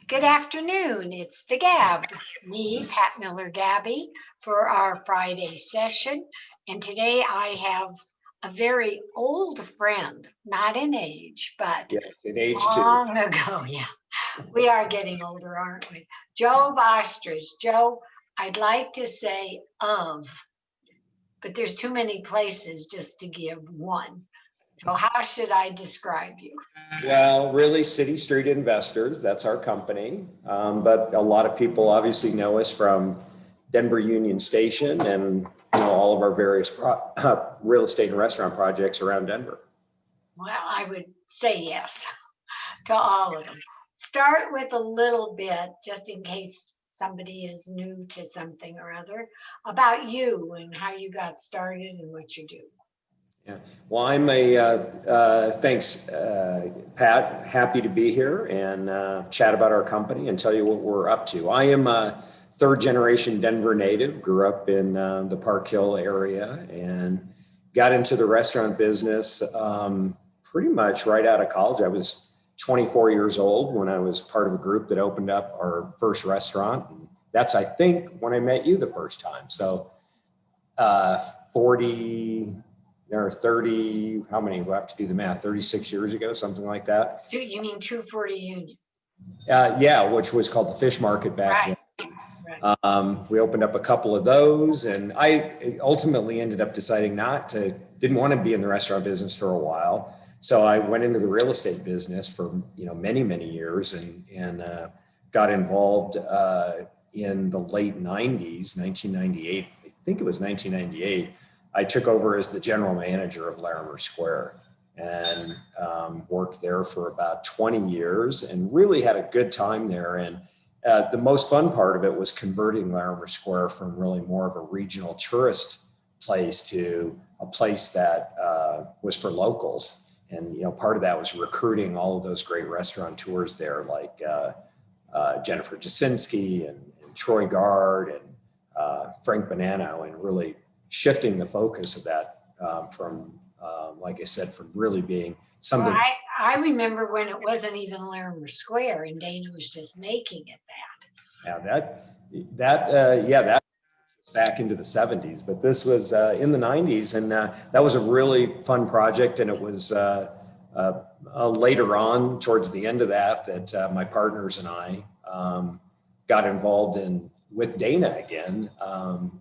Good afternoon. It's the Gabb, me, Pat Miller Gabby, for our Friday session. And today I have a very old friend, not in age, but Yes, in age too. long ago. Yeah, we are getting older, aren't we? Joe VOSTREJS. Joe, I'd like to say of, but there's too many places just to give one. So how should I describe you? Well, really, City Street Investors, that's our company. But a lot of people obviously know us from Denver Union Station and all of our various real estate and restaurant projects around Denver. Well, I would say yes to all of them. Start with a little bit, just in case somebody is new to something or other, about you and how you got started and what you do. Yeah. Well, thanks, Pat. Happy to be here and chat about our company and tell you what we're up to. I am a third generation Denver native, grew up in the Park Hill area and got into the restaurant business pretty much right out of college. I was 24 years old when I was part of a group that opened up our first restaurant. And that's, I think, when I met you the first time. So 40 or 30, how many? We'll have to do the math, 36 years ago, something like that. You mean 240 Union? Yeah, which was called the Fish Market back then. Right. We opened up a couple of those, and I ultimately ended up deciding didn't want to be in the restaurant business for a while. So I went into the real estate business for many years, and got involved in the late 90s, 1998. I think it was 1998. I took over as the general manager of Larimer Square and worked there for about 20 years and really had a good time there. And the most fun part of it was converting Larimer Square from really more of a regional tourist place to a place that was for locals. And part of that was recruiting all of those great restaurateurs there, like Jennifer Jasinski and Troy Gard and Frank Bonanno, and really shifting the focus of that from, like I said, from really being something. Well, I remember when it wasn't even Larimer Square and Dana was just making it that. Yeah, that was back into the 70s, but this was in the 90s, and that was a really fun project. And it was later on, towards the end of that my partners and I got involved with Dana again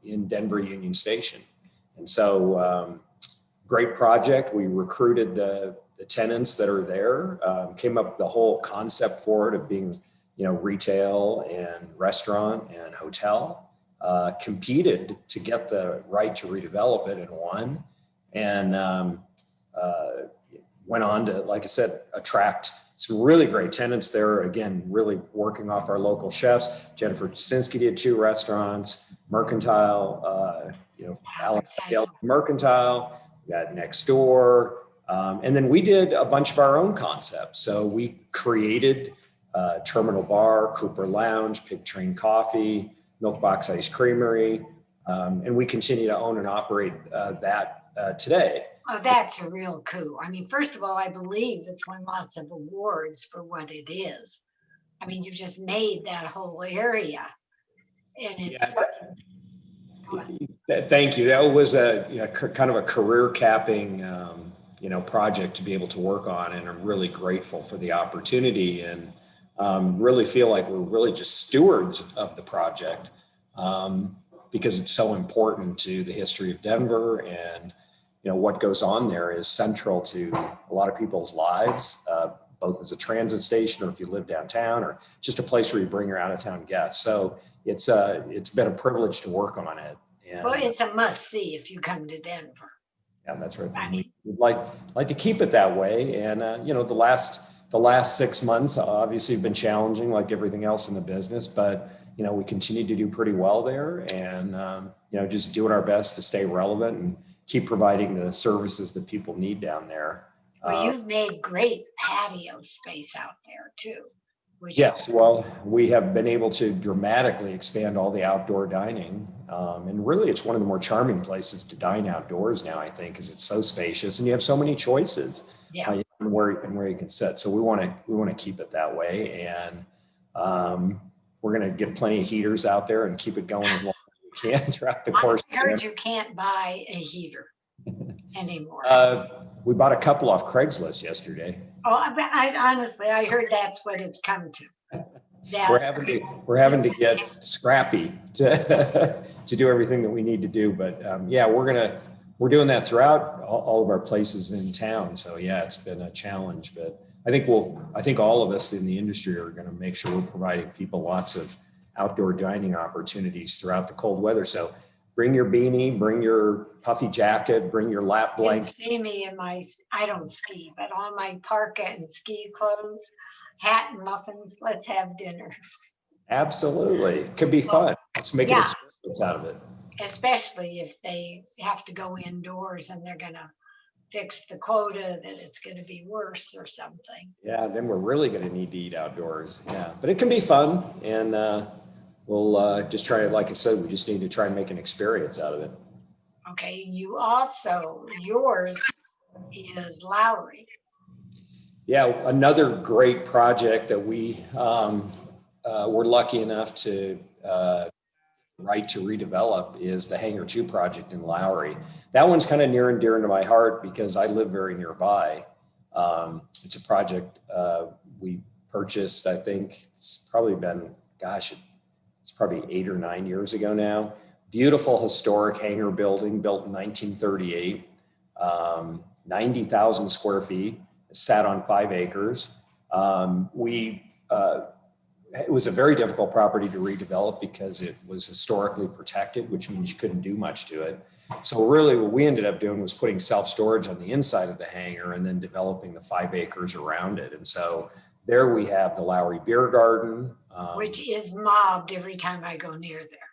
in Denver Union Station. And so great project. We recruited the tenants that are there, came up with the whole concept for it of being, retail and restaurant and hotel, competed to get the right to redevelop it and won. And went on to, like I said, attract some really great tenants there. Again, really working off our local chefs. Jennifer Jasinski did 2 restaurants, Mercantile, Alex Mercantile, we got Next Door. And then we did a bunch of our own concepts. So we created Terminal Bar, Cooper Lounge, Pig Train Coffee, Milk Box Ice Creamery. And we continue to own and operate that today. Oh, that's a real coup. I mean, first of all, I believe it's won lots of awards for what it is. I mean, you just made that whole area. And it's Thank you. That was a kind of a career capping project to be able to work on, and I'm really grateful for the opportunity, and really feel like we're really just stewards of the project because it's so important to the history of Denver, and what goes on there is central to a lot of people's lives, both as a transit station or if you live downtown, or just a place where you bring your out of town guests. So it's been a privilege to work on it. And, well, it's a must see if you come to Denver. Yeah, that's right. We'd like to keep it that way. And the last 6 months obviously have been challenging, like everything else in the business, but we continue to do pretty well there, and just doing our best to stay relevant and keep providing the services that people need down there. Well, you've made great patio space out there too. Yes, well, we have been able to dramatically expand all the outdoor dining. And really, it's one of the more charming places to dine outdoors now, I think, because it's so spacious and you have so many choices yeah. where you can sit. So we want to keep it that way. And We're going to get plenty of heaters out there and keep it going as long as we can throughout the I course. heard you can't buy a heater anymore. We bought a couple off Craigslist yesterday. Oh, I honestly, I heard that's what it's come to. We're having to get scrappy to to do everything that we need to do. But yeah, we're doing that throughout all of our places in town. So yeah, it's been a challenge, but I think all of us in the industry are going to make sure we're providing people lots of outdoor dining opportunities throughout the cold weather. So bring your beanie, bring your puffy jacket, bring your lap You can blanket. see me in I don't ski, but on my parka and ski clothes, hat and muffins, let's have dinner. Absolutely. It could be fun. Let's make an experience out of it. Especially if they have to go indoors and they're going to fix the quota that it's going to be worse or something. Yeah, then we're really going to need to eat outdoors. Yeah, but it can be fun. And we'll just try, like I said, we just need to try and make an experience out of it. Okay, yours is Lowry. Yeah, another great project that we were lucky enough to right to redevelop is the Hangar 2 project in Lowry. That one's kind of near and dear to my heart because I live very nearby. It's a project we purchased, I think it's probably been, it's probably 8 or 9 years ago now. Beautiful historic hangar building built in 1938, 90,000 square feet. It sat on 5 acres. It was a very difficult property to redevelop because it was historically protected, which means you couldn't do much to it. So really what we ended up doing was putting self-storage on the inside of the hangar and then developing the 5 acres around it. And so there we have the Lowry Beer Garden. Which is mobbed every time I go near there.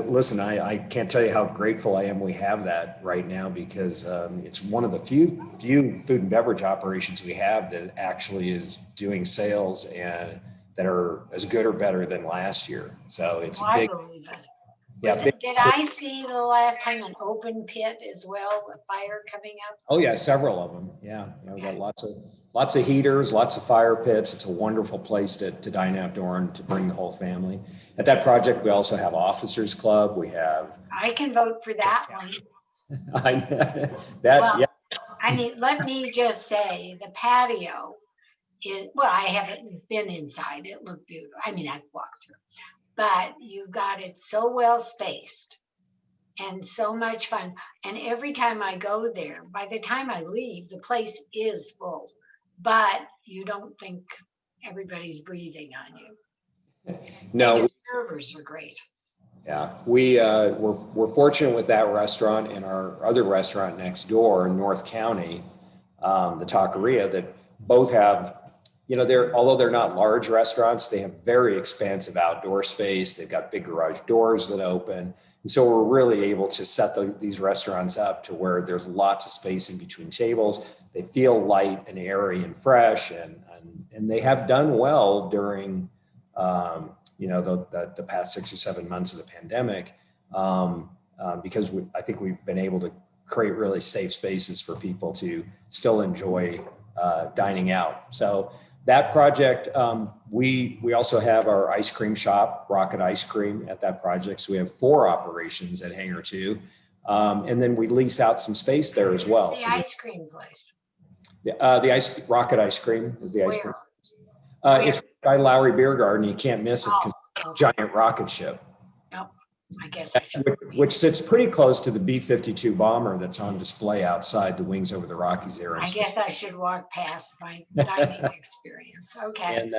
Listen, I can't tell you how grateful I am we have that right now because it's one of the few food and beverage operations we have that actually is doing sales and that are as good or better than last year. So it's a big. I believe it. Did I see the last time an open pit as well, with fire coming up? Oh yeah, several of them. Yeah, we've got lots of heaters, lots of fire pits. It's a wonderful place to dine outdoor and to bring the whole family. At that project, we also have Officers Club. We have. I can vote for that one. Yeah. I mean, let me just say the patio I haven't been inside. It looked beautiful. I mean, I've walked through, but you got it so well spaced and so much fun. And every time I go there, by the time I leave, the place is full, but you don't think everybody's breathing on you. No. And the servers are great. Yeah, we're fortunate with that restaurant and our other restaurant next door in North County, the Taqueria, that both have, although they're not large restaurants, they have very expansive outdoor space. They've got big garage doors that open. And so we're really able to set these restaurants up to where there's lots of space in between tables. They feel light and airy and fresh, and they have done well during, the past 6 or 7 months of the pandemic, because I think we've been able to create really safe spaces for people to still enjoy dining out. So that project, we also have our ice cream shop, Rocket Ice Cream, at that project. So we have 4 operations at Hangar 2. And then we lease out some space there as well. The ice cream place. The Rocket Ice Cream is the ice cream. It's by Lowry Beer Garden. You can't miss it because giant rocket ship. No, I guess I should. Which sits pretty close to the B-52 bomber that's on display outside the Wings Over the Rockies area. I guess I should walk past my dining experience. Okay.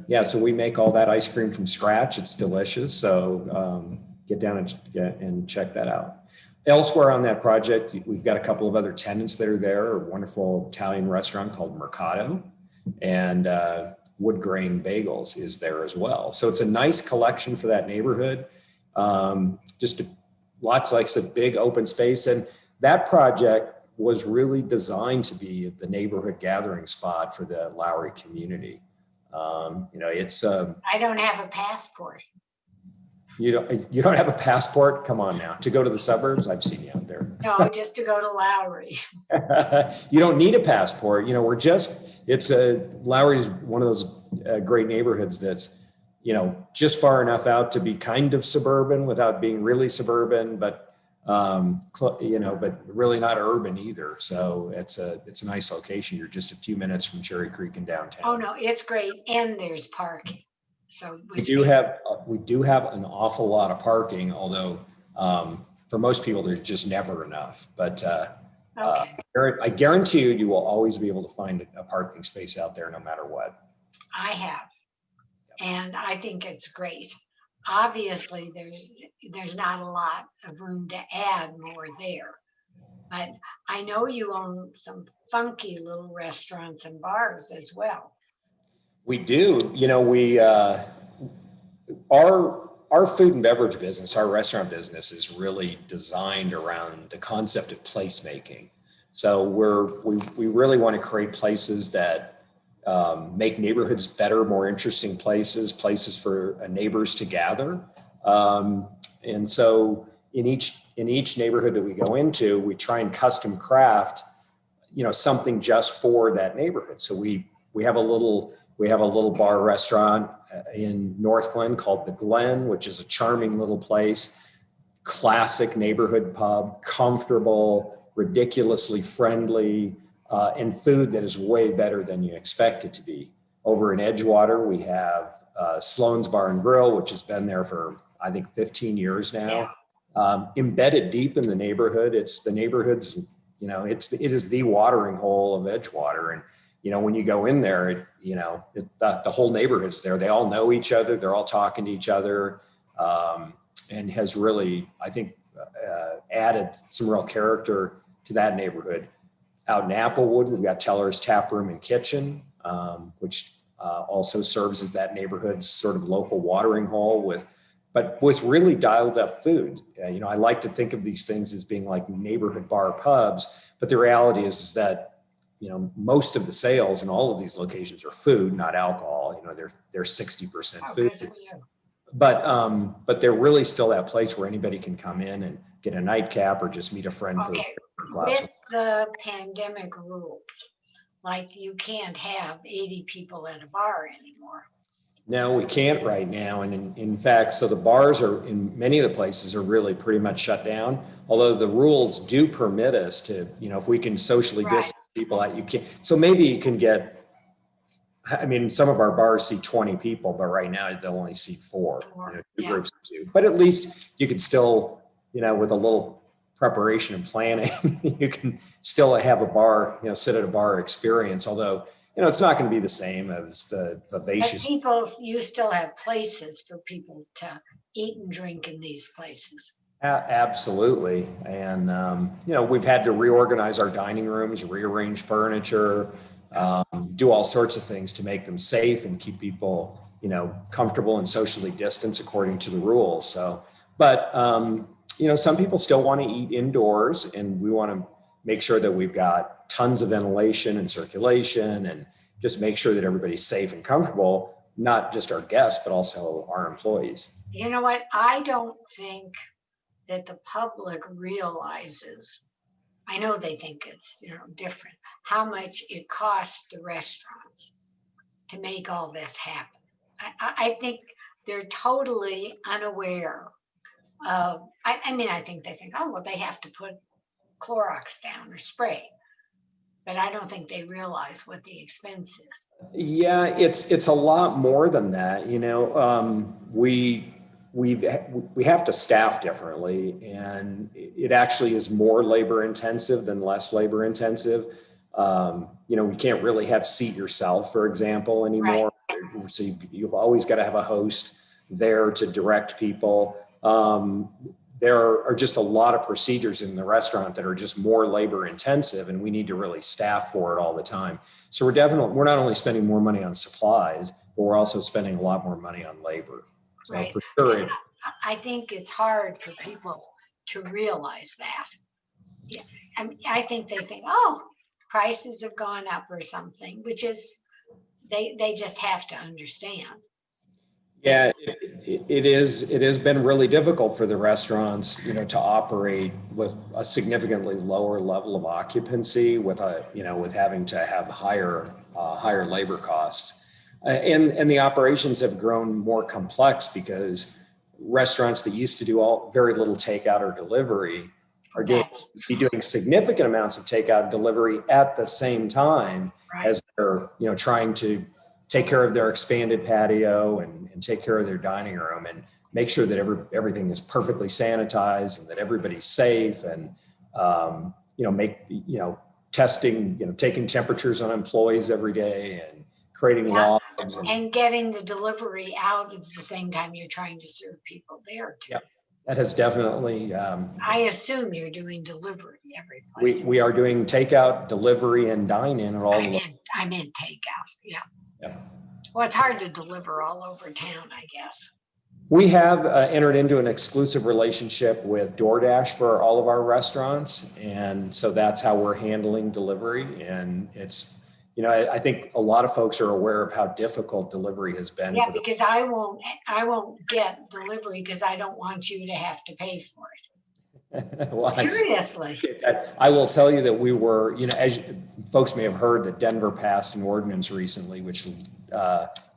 And so we make all that ice cream from scratch. It's delicious. So get down and check that out. Elsewhere on that project, we've got a couple of other tenants that are there. A wonderful Italian restaurant called Mercato, and Wood Grain Bagels is there as well. So it's a nice collection for that neighborhood. Lots, like I said, big open space. And that project was really designed to be the neighborhood gathering spot for the Lowry community. It's. I don't have a passport. You don't have a passport? Come on now. To go to the suburbs? I've seen you out there. No, just to go to Lowry. You don't need a passport. Lowry's one of those great neighborhoods that's, just far enough out to be kind of suburban without being really suburban, but but really not urban either. So it's a nice location. You're just a few minutes from Cherry Creek in downtown. Oh, no, it's great. And there's parking. So we do have an awful lot of parking, although for most people, there's just never enough. But okay. I guarantee you will always be able to find a parking space out there no matter what. I have. And I think it's great. Obviously, there's not a lot of room to add more there. But I know you own some funky little restaurants and bars as well. We do. Our food and beverage business, our restaurant business is really designed around the concept of placemaking. So we really want to create places that make neighborhoods better, more interesting places for neighbors to gather. And so in each neighborhood that we go into, we try and custom craft, something just for that neighborhood. So we have a little bar restaurant in North Glen called the Glen, which is a charming little place, classic neighborhood pub, comfortable, ridiculously friendly, and food that is way better than you expect it to be. Over in Edgewater, we have Sloan's Bar and Grill, which has been there for, I think, 15 years now. Yeah. Embedded deep in the neighborhood. It's the neighborhood's, it is the watering hole of Edgewater. And, when you go in there, the whole neighborhood's there. They all know each other. They're all talking to each other, and has really, I think, added some real character to that neighborhood. Out in Applewood, we've got Teller's Tap Room and Kitchen, which also serves as that neighborhood's sort of local watering hole but with really dialed up food. I like to think of these things as being like neighborhood bar pubs, but the reality is that, most of the sales in all of these locations are food, not alcohol. They're 60% food. But they're really still that place where anybody can come in and get a nightcap or just meet a friend for a glass. With the pandemic rules, like you can't have 80 people at a bar anymore. No, we can't right now. And in fact, so the bars are in many of the places are really pretty much shut down. Although the rules do permit us to, if we can socially distance people out, you can. So maybe you can get, some of our bars seat 20 people, but right now they'll only seat 4, two groups of 2. But at least you can still, with a little preparation and planning, you can still have a bar, sit at a bar experience. Although, it's not going to be the same as the vivacious. But you still have places for people to eat and drink in these places. Absolutely. And, we've had to reorganize our dining rooms, rearrange furniture, do all sorts of things to make them safe and keep people, comfortable and socially distanced according to the rules. So, but, some people still want to eat indoors, and we want to make sure that we've got tons of ventilation and circulation and just make sure that everybody's safe and comfortable, not just our guests, but also our employees. You know what? I don't think that the public realizes, I know they think it's, different, how much it costs the restaurants to make all this happen. I think they're totally unaware of, I think they think, oh, well, they have to put Clorox down or spray. But I don't think they realize what the expense is. Yeah, it's a lot more than that. We have to staff differently, and it actually is more labor intensive than less labor intensive. We can't really have seat yourself, for example, anymore. Right. So you've always got to have a host there to direct people. There are just a lot of procedures in the restaurant that are just more labor intensive, and we need to really staff for it all the time. So we're not only spending more money on supplies, but we're also spending a lot more money on labor. So right. For sure. I think it's hard for people to realize that. Yeah. I think they think, oh, prices have gone up or something, which is, they just have to understand. Yeah, it has been really difficult for the restaurants, to operate with a significantly lower level of occupancy with having to have higher labor costs. And the operations have grown more complex because restaurants that used to do very little takeout or delivery are doing significant amounts of takeout and delivery at the same time as they're trying to take care of their expanded patio and take care of their dining room and make sure that everything is perfectly sanitized and that everybody's safe and testing, taking temperatures on employees every day and creating logs. And getting the delivery out at the same time you're trying to serve people there too. Yeah, that has definitely. I assume you're doing delivery every place. We are doing takeout, delivery, and dine-in at all. I meant takeout. Yeah. Well, it's hard to deliver all over town, I guess. We have entered into an exclusive relationship with DoorDash for all of our restaurants, and so that's how we're handling delivery. And it's, I think a lot of folks are aware of how difficult delivery has been. Yeah, because I won't get delivery because I don't want you to have to pay for it. Well, seriously. I will tell you that we were, as folks may have heard, that Denver passed an ordinance recently which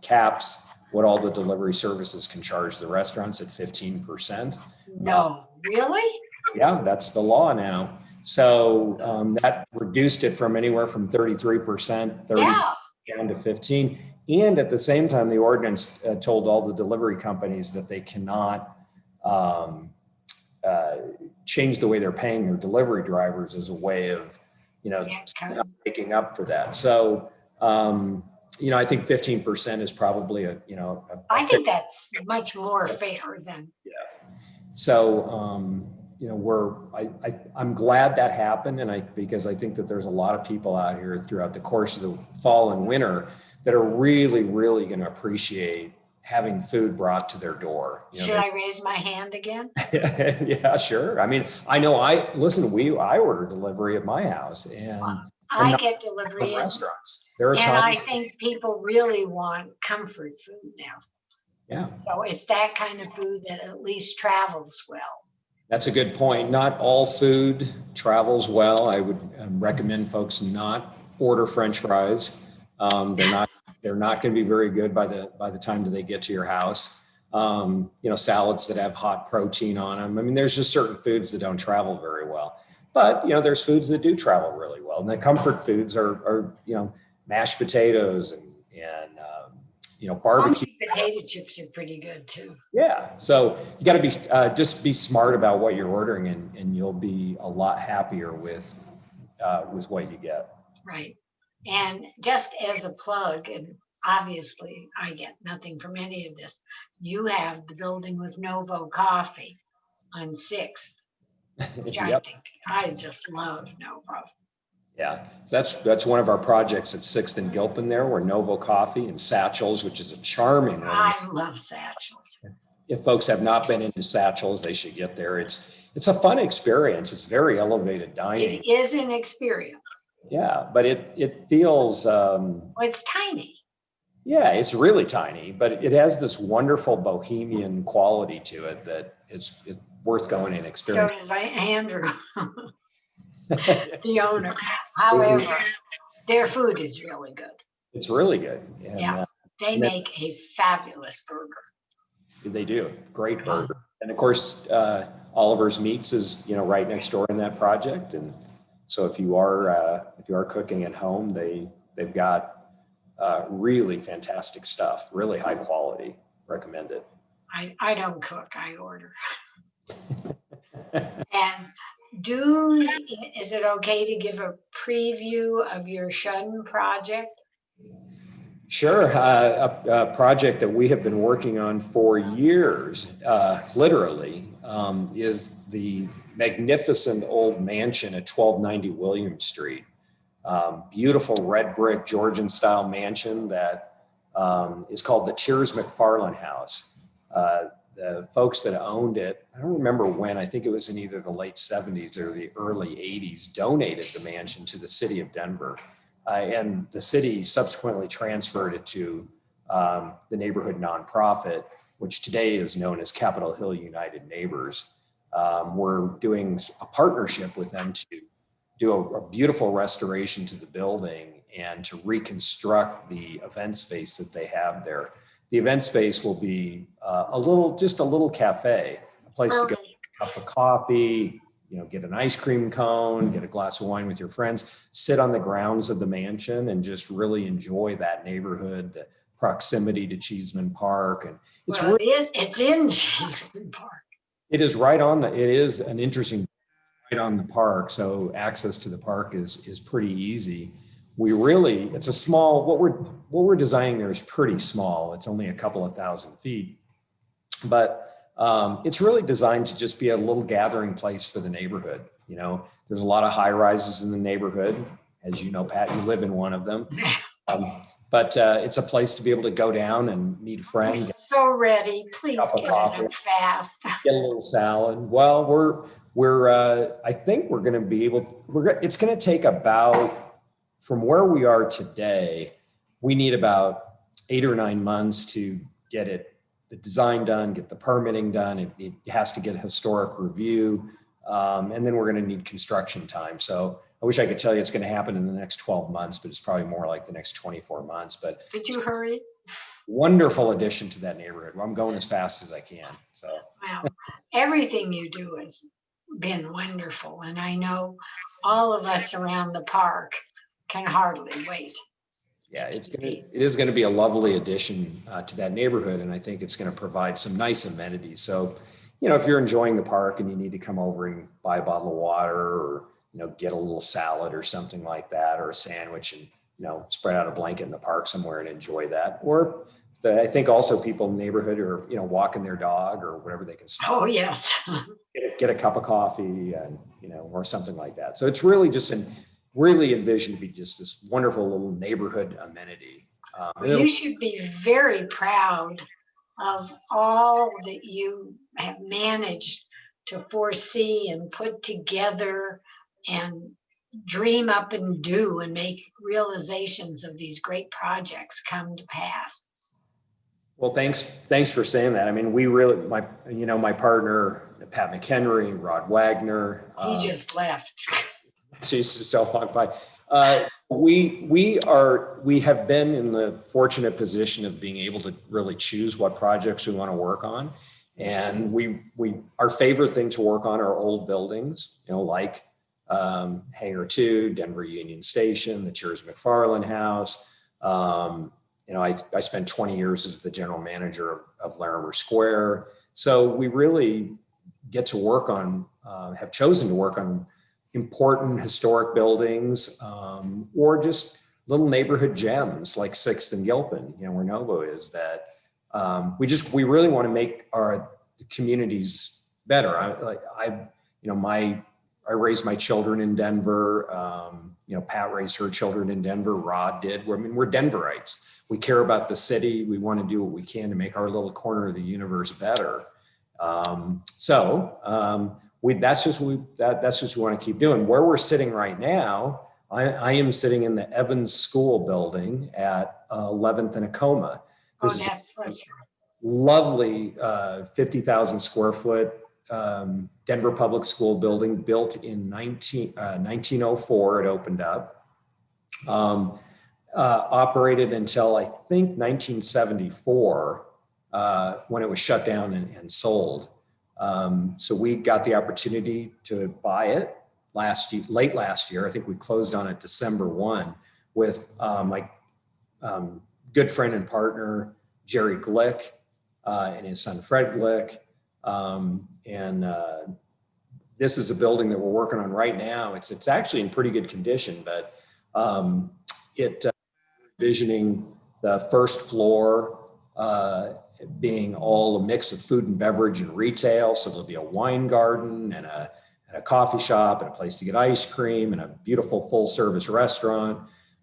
caps what all the delivery services can charge the restaurants at 15%. No, really? Yeah, that's the law now. So that reduced it from anywhere from 33%, down to 15%. And at the same time, the ordinance told all the delivery companies that they cannot change the way they're paying their delivery drivers as a way of, making up for that. So, I think 15% is probably I think that's much more fair than. Yeah. So, I'm glad that happened. Because I think that there's a lot of people out here throughout the course of the fall and winter that are really, really going to appreciate having food brought to their door. Should I raise my hand again? Yeah, sure. I mean, I know I order delivery at my house and I get delivery in restaurants. There are and times, I think people really want comfort food now. Yeah. So it's that kind of food that at least travels well. That's a good point. Not all food travels well. I would recommend folks not order French fries. They're not going to be very good by the time that they get to your house. Salads that have hot protein on them. I mean, there's just certain foods that don't travel very well. But there's foods that do travel really well, and the comfort foods are mashed potatoes and barbecue. Potato chips are pretty good too. Yeah, so you got to be just be smart about what you're ordering, and you'll be a lot happier with what you get. Right, and just as a plug, and obviously I get nothing from any of this. You have the building with Novo Coffee on 6th. Which I just love Novo. Yeah, so that's one of our projects at 6th and Gilpin there, where Novo Coffee and Satchels, which is a charming one. I love Satchels. If folks have not been into Satchels, they should get there. It's a fun experience. It's very elevated dining. It is an experience. Yeah, but it feels. It's tiny. Yeah, it's really tiny, but it has this wonderful bohemian quality to it that it's worth going and experiencing. So does Andrew, the owner. However, their food is really good. It's really good. And, they make a fabulous burger. They do. Great burger. And of course, Oliver's Meats is right next door in that project. And so if you are cooking at home, they've got really fantastic stuff, really high quality. Recommend it. I don't cook, I order. And is it okay to give a preview of your Shun project? Sure. A project that we have been working on for years, literally, is the magnificent old mansion at 1290 William Street. Beautiful red brick Georgian style mansion that is called the Tears McFarland House. The folks that owned it, I don't remember when, I think it was in either the late 70s or the early 80s, donated the mansion to the city of Denver. And the city subsequently transferred it to the neighborhood nonprofit, which today is known as Capitol Hill United Neighbors. We're doing a partnership with them to do a beautiful restoration to the building and to reconstruct the event space that they have there. The event space will be just a little cafe, a place to go get a cup of coffee, get an ice cream cone, get a glass of wine with your friends, sit on the grounds of the mansion and just really enjoy that neighborhood, the proximity to Cheeseman Park. And it's in Cheeseman Park. It is right on it is an interesting right on the park. So access to the park is pretty easy. It's a small, what we're designing there is pretty small. It's only a couple of 1,000 feet, but it's really designed to just be a little gathering place for the neighborhood. There's a lot of high rises in the neighborhood. As you know, Pat, you live in one of them. But it's a place to be able to go down and meet a friend. I'm so ready. Please get it fast. Get a little salad. Well, I think we're going to be able, it's going to take about, from where we are today, we need about 8 or 9 months to get the design done, get the permitting done. It has to get a historic review. And then we're going to need construction time. So I wish I could tell you it's going to happen in the next 12 months, but it's probably more like the next 24 months. But did you hurry? Wonderful addition to that neighborhood. I'm going as fast as I can. So wow, everything you do has been wonderful. And I know all of us around the park can hardly wait. Yeah, it is going to be a lovely addition to that neighborhood. And I think it's going to provide some nice amenities. So, if you're enjoying the park and you need to come over and buy a bottle of water or, get a little salad or something like that, or a sandwich and, spread out a blanket in the park somewhere and enjoy that. Or I think also people in the neighborhood are, walking their dog or whatever they can stop. Oh, yes. Get a cup of coffee and, or something like that. So it's really just really envisioned to be just this wonderful little neighborhood amenity. You should be very proud of all that you have managed to foresee and put together and dream up and do and make realizations of these great projects come to pass. Well, thanks for saying that. I mean, my partner, Pat McHenry, Rod Wagner. He just left. She's just so walked by. We have been in the fortunate position of being able to really choose what projects we want to work on. And our favorite thing to work on are old buildings, like Hangar 2, Denver Union Station, the Cheers McFarland House. I spent 20 years as the general manager of Larimer Square. So we really get to work on, have chosen to work on important historic buildings, or just little neighborhood gems like 6th and Gilpin, where Novo is, that we really want to make our communities better. I raised my children in Denver. Pat raised her children in Denver. Rod did. We're Denverites. We care about the city. We want to do what we can to make our little corner of the universe better. That's just what we want to keep doing. Where we're sitting right now, I am sitting in the Evans School building at 11th and Acoma. This is a lovely 50,000 square foot Denver Public School building built in 1904. It opened up. Operated until I think 1974 when it was shut down and sold. So we got the opportunity to buy it late last year. I think we closed on it December 1 with my good friend and partner, Jerry Glick, and his son, Fred Glick. This is a building that we're working on right now. It's actually in pretty good condition, but envisioning the first floor being all a mix of food and beverage and retail. So there'll be a wine garden and a coffee shop and a place to get ice cream and a beautiful full service restaurant.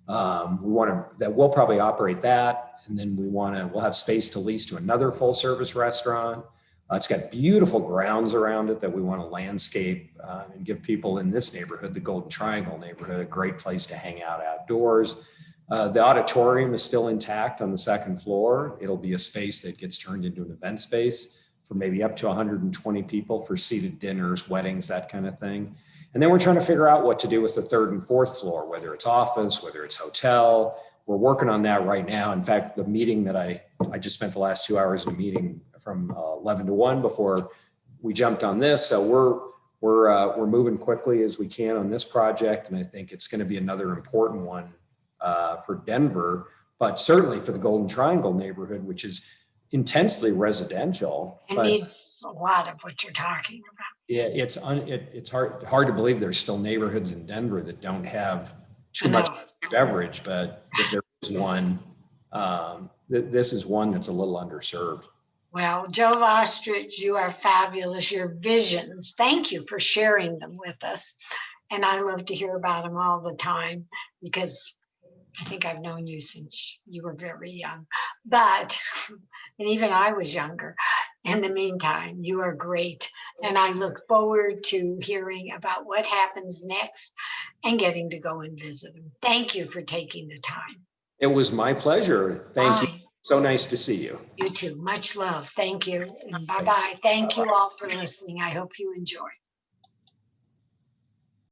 We'll probably operate that. And then we'll have space to lease to another full service restaurant. It's got beautiful grounds around it that we want to landscape and give people in this neighborhood, the Golden Triangle neighborhood, a great place to hang out outdoors. The auditorium is still intact on the second floor. It'll be a space that gets turned into an event space for maybe up to 120 people for seated dinners, weddings, that kind of thing. And then we're trying to figure out what to do with the third and fourth floor, whether it's office, whether it's hotel. We're working on that right now. In fact, the meeting that I just spent the last 2 hours in a meeting from 11 to 1 before we jumped on this. So we're moving quickly as we can on this project. And I think it's going to be another important one for Denver, but certainly for the Golden Triangle neighborhood, which is intensely residential. It But needs a lot of what you're talking about. yeah, it's hard to believe there's still neighborhoods in Denver that don't have too much beverage, but if there is one, this is one that's a little underserved. Well, Joe Ostrich, you are fabulous. Your visions, thank you for sharing them with us. And I love to hear about them all the time because I think I've known you since you were very young, but, and even I was younger. In the meantime, you are great. And I look forward to hearing about what happens next and getting to go and visit them. Thank you for taking the time. It was my pleasure. Thank you. So nice to see you. You too. Much love. Thank you. And bye-bye. Thank you all for listening. I hope you enjoy.